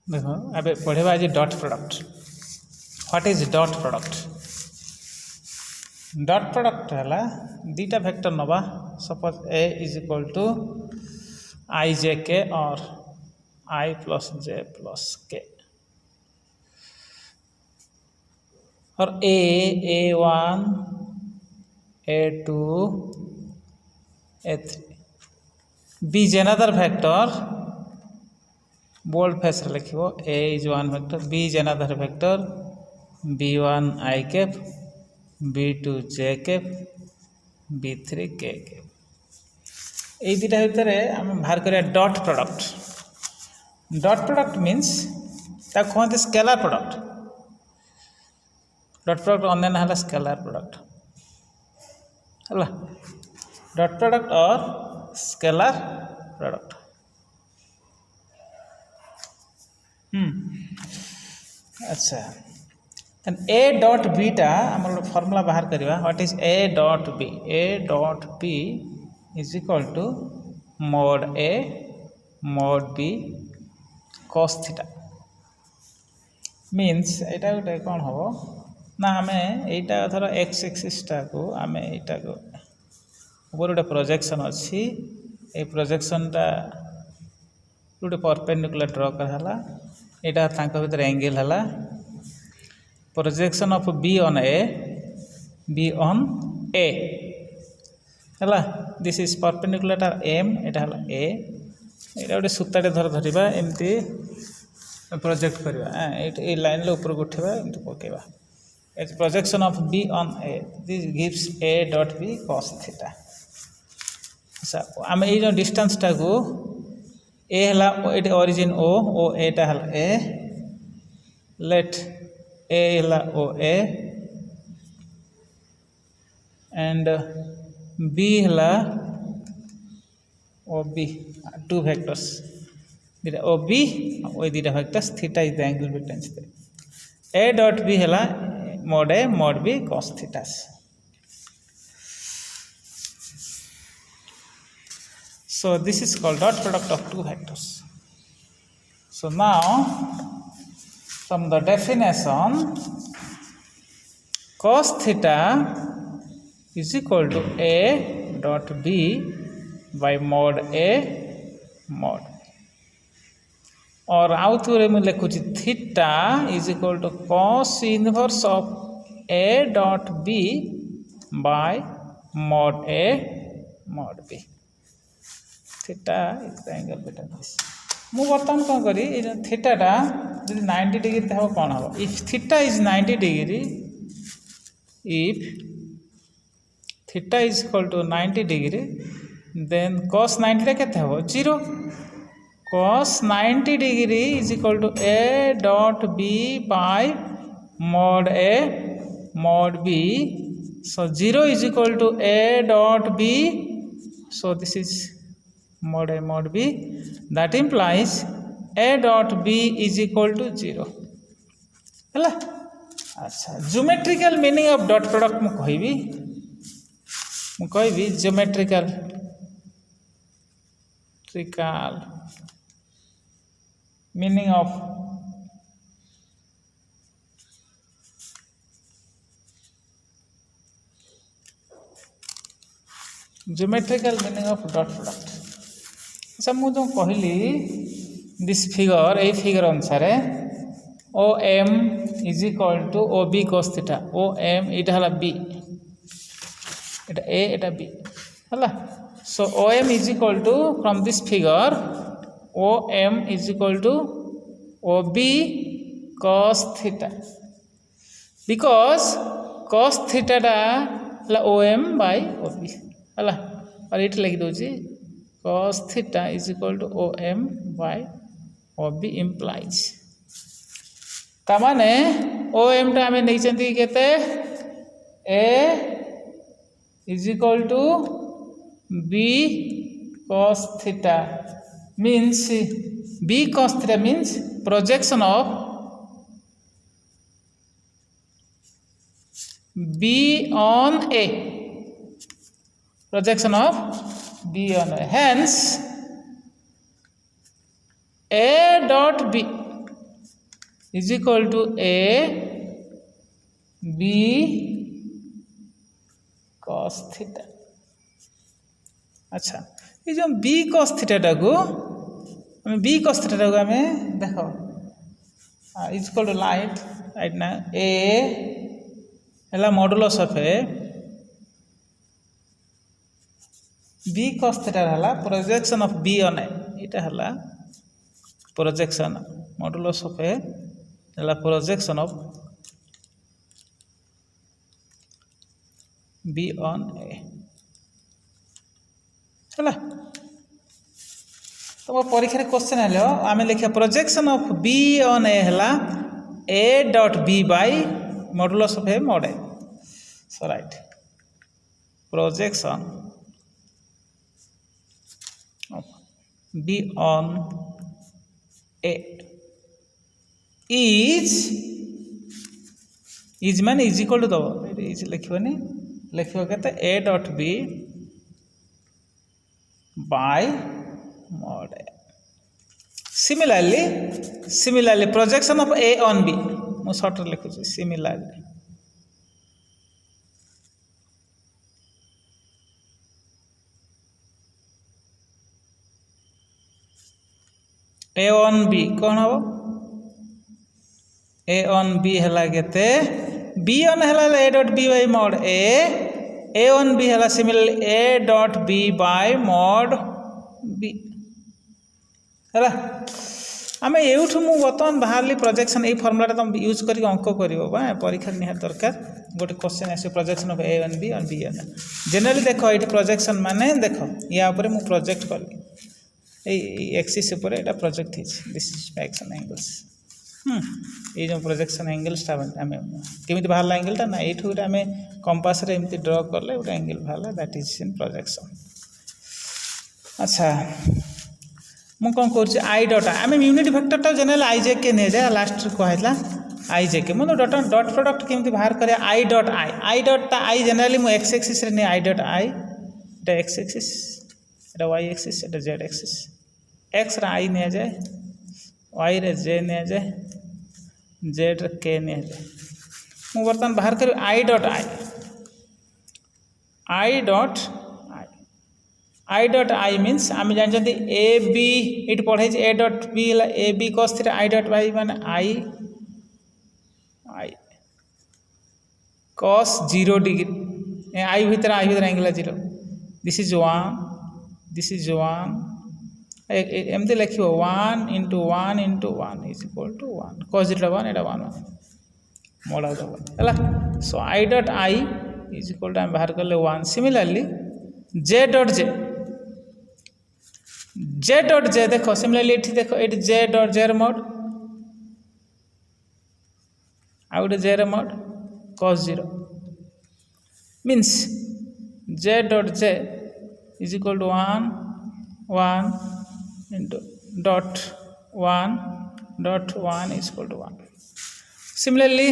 देखो अबे पढ़ेबा आज dot product. What is dot product? Dot product है दीटा वेक्टर नवा। Suppose A is equal to I J K और आई प्लस जे प्लस के, और A1 A2 A3 B is another vector, bold face लिखिबो A is one vector, B is another vector, B1 I cap, B2 J cap, B3 K cap। এই দুইটা ভিতরে আমি বাহার করিয়া dot product. Dot product means তাকে कहते scalar product. Dot product अन्य है स्केलर प्रोडक्ट है। डॉट प्रोडक्ट और स्केलर प्रोडक्ट। अच्छा ए डॉट बीटा आम फर्मूला बाहर करवा। What is A dot B? A dot B is equal to mod A mod B cos theta. Means एटा गोटे कौन हम ना आम यहीटा धर एक्स एक्सिसटा को आम यहीटा को ऊपर गोटे प्रोजेक्शन अच्छी। ये प्रोजेक्शनटा गोटे परपेंडिकुलर ड्र कराला। यहाँ तांको भीतर एंगल है projection of B on A है। This is perpendicular M. यहाँ है ए। यहाँ गोटे सूताटे धरवा एमती प्रोजेक्ट करवा। ये लाइन ऊपर उठा एमती पकेवा। Projection of B on A this gives A dot B cos theta. आम ये डिस्टेंस टाको ए है ओरिजिन ओ एटा है ए। लेट ए है ओ ए एंड बी है ओ बी। टू वेक्टर्स दीटा ओ बी ओ दीटा vectors. Theta is the angle between them। A dot B है mod A mod B cos theta. So this is called dot product of two vectors. So now from the definition, cos theta is equal to a dot b by mod a mod। और आउ थोड़े मैं लिखुची theta is equal to cos inverse of a dot b by mod a mod b। Theta is the angle between this. मु बर्तमान कौन करी थीटाटा जो 90 डिग्री हम कौन हम? If theta is 90 degree, if theta is equal to 90 degree then cos 90 केते हम? 0। cos 90 degree is equal to a dot b by mod a mod b। So 0 is equal to a dot b। So this is mod a mod b। that implies a dot b is equal to 0 है। अच्छा geometrical meaning of dot product मु कहबी geometrical meaning of geometrical meaning of dot product. अच्छा मुझे कहली this figure ये figure अनुसार O M is equal to O B cos theta. O M यहाँ है बी, एटा ए एटा बी है। So O M is equal to from this figure O M is equal to O B cos theta because cos थीटाटा है O M bye O B है। और ये लिखी दूसरी cos theta is equal to OM by OB implies तामाने OM टा हमें नहीं चंदी कहते A is equal to B cos theta means B cos theta means projection of B on A, projection of B on A। Hence A dot B is equal to A B cos theta. अच्छा ये जो B cos theta को आम B cos theta को आम देख is equal to लाइट right ना ए है modulus of A B cos theta है projection of B on A इटा है प्रोजेक्शन मॉडुलस ऑफ ए है projection of B on A है तो वो परीक्षा क्वेश्चन है आम लिखा projection of B on A है A dot B by modulus of A mod A so right projection of B on A is मान इज इक्वल टू दब इज लिखनी लिख A dot B by mod A similarly projection of A on B मु short लिखुची similarly A on B कौन हम ए on B है केते बी ऑन है A dot B by mod A on B है similarly A dot B by mod B है आम एठू मु बर्तमान बाहर प्रोजेक्शन ये फर्मुला तुम यूज कर अंक कर परीक्षा निहार दरकार गोटे क्वेश्चन आस projection of A on B and generally देख ये प्रोजेक्शन माने देख या ऊपर मु प्रोजेक्ट करी एक्सिस उपर एटा project this is action angles ये जो प्रोजेक्शन एंगल्स आम केमी बाहर एंगलटा ना ये आम कंपास रे एमती ड्र कले गोटे एंगल बाहर दैट इज इन प्रोजेक्शन। अच्छा मु कौन कर आई डट आम यूनिट वेक्टरटा जनरल आई जे के नहीं जाए लास्ट कहला आई जे के मतलब डट प्रोडक्ट केमती बाहर करे आई डट आई जनरली मु एक्स एक्सिस रे नहीं आई डट आई एटा x axis iota y axis एटा जेड एक्सिस एक्स रे आई नहीं जाए वाई रे जे नहीं जाए जेड रे के नहीं जाए मु बर्तमान बाहर कर आई डट आई मीन्स आम जानते ए बी ये पढ़े ए डट बी है A B cos theta I dot Y मान आई कॉस 0 डिग्री आई भीतर एंगल 0 दिस इज 1 एमती लिख 1 into 1 into 1 is equal to 1 cos 0 1 एटा 1 मोड़ा है so I dot I is equal to आम बाहर कले 1 सिमिलरली जे डट जे देख सिमिलरली ये देख ये जे डट जे मोड आउटे J mod cos 0 means J dot J is equal to 1 into dot 1 is equal to 1 similarly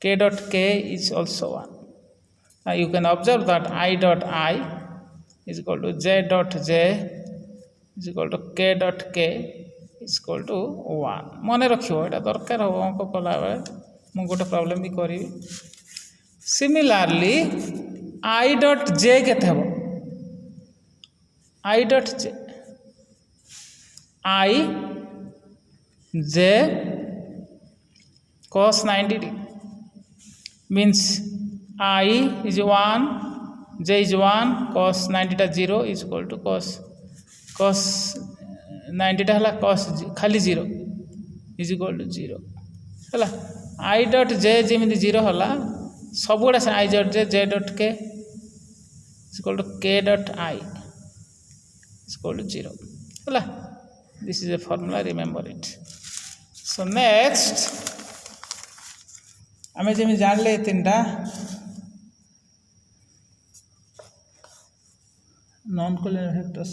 k dot k is also 1. Now you can observe that I dot I is equal to j dot j is equal to k dot k is equal to 1. मन रखियो एटा दरकार हो अंक कला बेले मु गोटे problem भी करी सिमिलरली I dot j केते हबो I dot j I j cos 90 degree means I is 1 j is 1 cos 90 टा 0 is equal to cos 90 टा हला cos खाली 0 is equal to 0 हला I dot j जेमिति 0 हला सब गुडा I dot j dot k is equal to k dot I is equal to 0 हला this is a formula remember it so next आम जमी जानले तीन टा non collinear vectors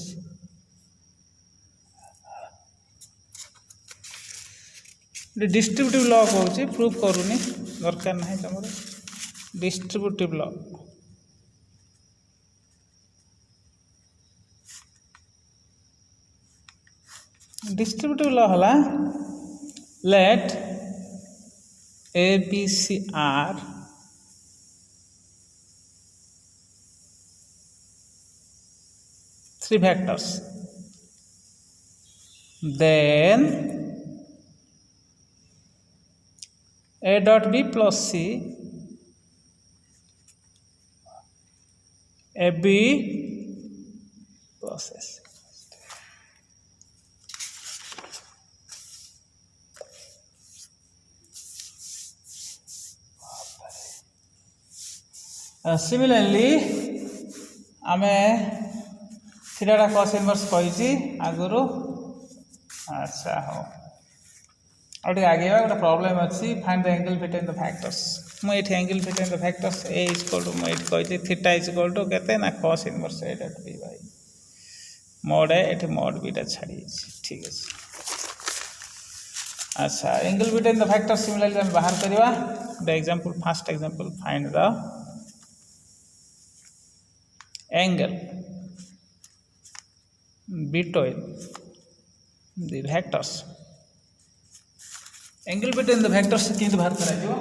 distributive law कहूँ प्रूफ करूनी दरकार ना तुम डिस्ट्रीब्यूटिव लॉ डिस्ट्रीब्यूटिव लॉ हला let A B C are three vectors, then a dot b plus c a b plus s. Similarly आमे थीटा cos इनवर्स कही आगुरु अच्छा हो और आगे गोटे प्रॉब्लम अच्छी find the angle between the factors मुझे angle between the factors A is equal to मुझे कही थीटा इज इक्वल टू केते ना cos inverse A dot B by mod A एठी मोड बीटा छाड़ी ठीक है अच्छा angle between the factors similarly हम बाहर करवा the example first example find the angle between the vectors angle between the vectors के बाहर करा जो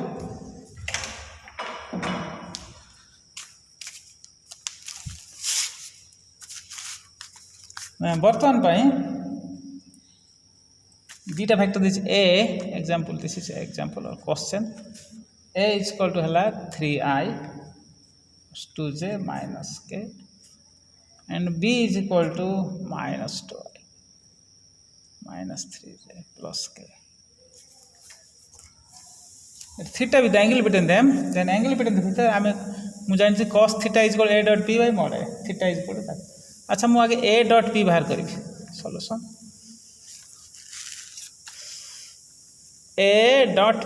मैं वर्तमान पाई beta vector this a example this is example or question a is equal to हला 3i 2j minus k and b is equal to minus 2i minus 3j plus k. Theta with the angle between them, then angle between the theta I मुझे cos theta is equal to a dot b by mod a theta is equal to that. अच्छा मु आगे a dot b बाहर करी solution a dot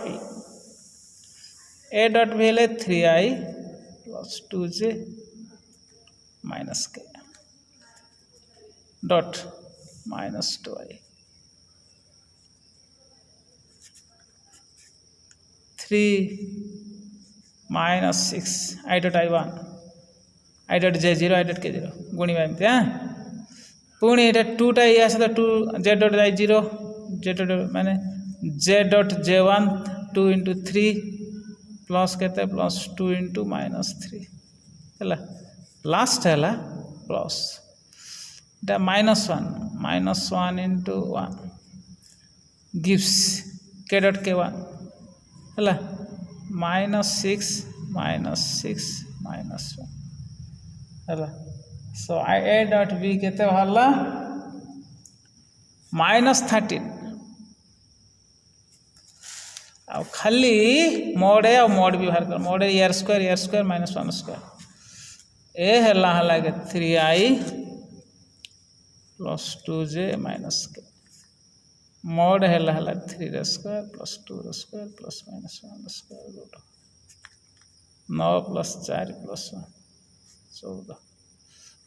b हेले 3i plus 2j minus k dot minus 2i 3 minus 6 I dot i1 I dot j0 I dot k0 गुणिबा एमती हां पुणी एटा 2 टा या से 2 j dot i0 j dot माने j dot j1 2 into 3 plus केते plus 2 into minus 3 हला last हला प्लस दा -1 into 1 gives k dot k1 हला -6 minus 1 हला so a dot b केते हला -13 आ खाली मोड ए और मोड बी बाहर कर मोड ए r square -1 square ए हला के 3i plus 2j minus k mod हला 3 square plus 2 square plus minus 1 square root 9 plus 4 plus 1 14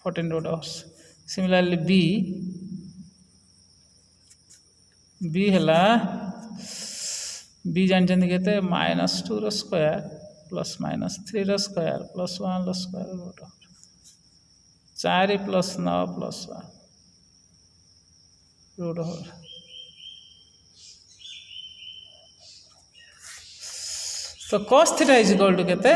14 root of similarly b हला b जानते कहते -2 square plus minus 3 square plus 1 square root of 4 plus 9 plus 1 root of तो cos theta is equal to कहते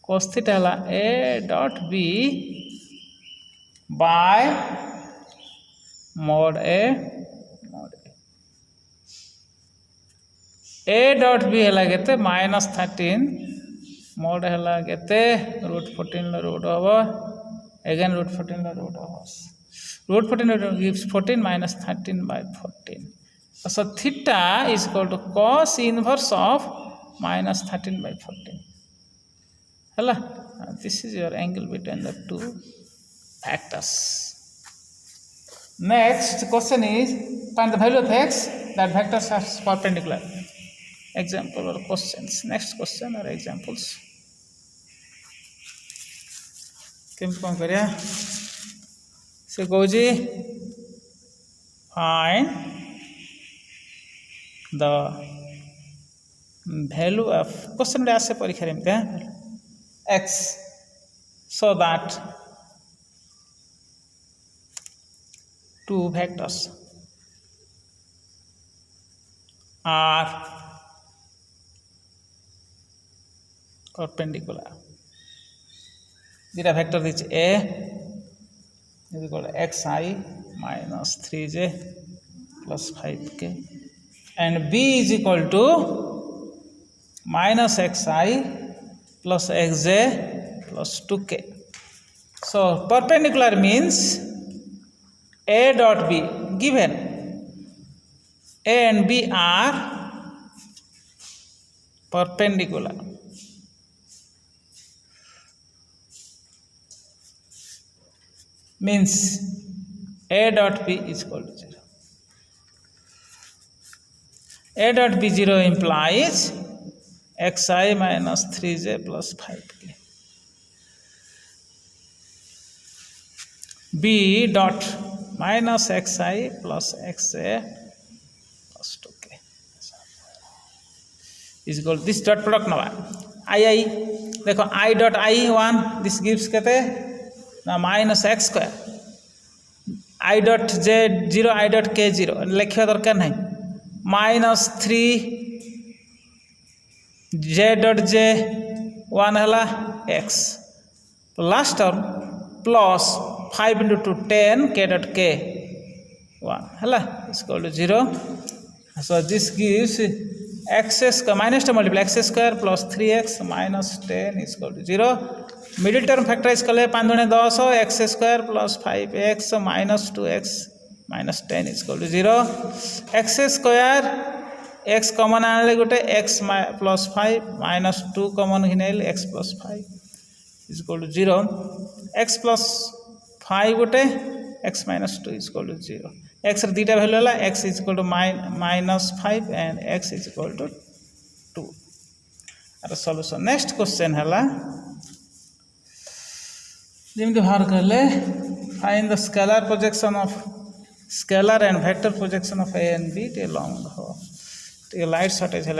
cos theta हला a dot b by mod a a dot b हला कहते -13 mod हला कहते √14 root over again √14 root over √14 gives 14 minus 13 by 14 so theta is equal to cos inverse of -13 by 14 hela this is your angle between the two factors. Next question is find the value of x that vectors are perpendicular. Example or questions. Next question or examples. केम कौन करिया से goji find the value of question आसे परीक्षा रे x so that two vectors are perpendicular. The vector is A is equal to xi minus 3j plus 5k, and B is equal to minus xi plus xj plus 2k. So perpendicular means A dot B, given A and B are perpendicular. Means A dot B is equal to 0. A dot B0 implies xi minus 3j plus 5k. B dot minus xi plus xj plus 2k is equal to this dot product नवा I देखो I dot I 1 this gives कहते ना minus x square I dot j 0 I dot k 0 लिखिया दरकार नहीं minus 3 j dot j 1 है x last term plus 5 into 2 10 k dot k 1 है is equal to 0. So this gives x square minus to multiply x square plus 3x minus 10 is equal to 0. Middle term factorize कले 5 दूने 10 x square plus 5x minus 2x minus 10 is equal to 0. x square x common आने गोटे x plus 5 minus 2 common घिने x plus 5 is equal to 0. x plus 5 गोटे x minus 2 is equal to 0. x रे दीटा value है x is equal to minus 5 and x is equal to 2. आर solution next question है जिमती बाहर कले find the scalar projection of scalar and vector projection of A and B टे लॉन्ग हो टे लाइट शॉर्टेज है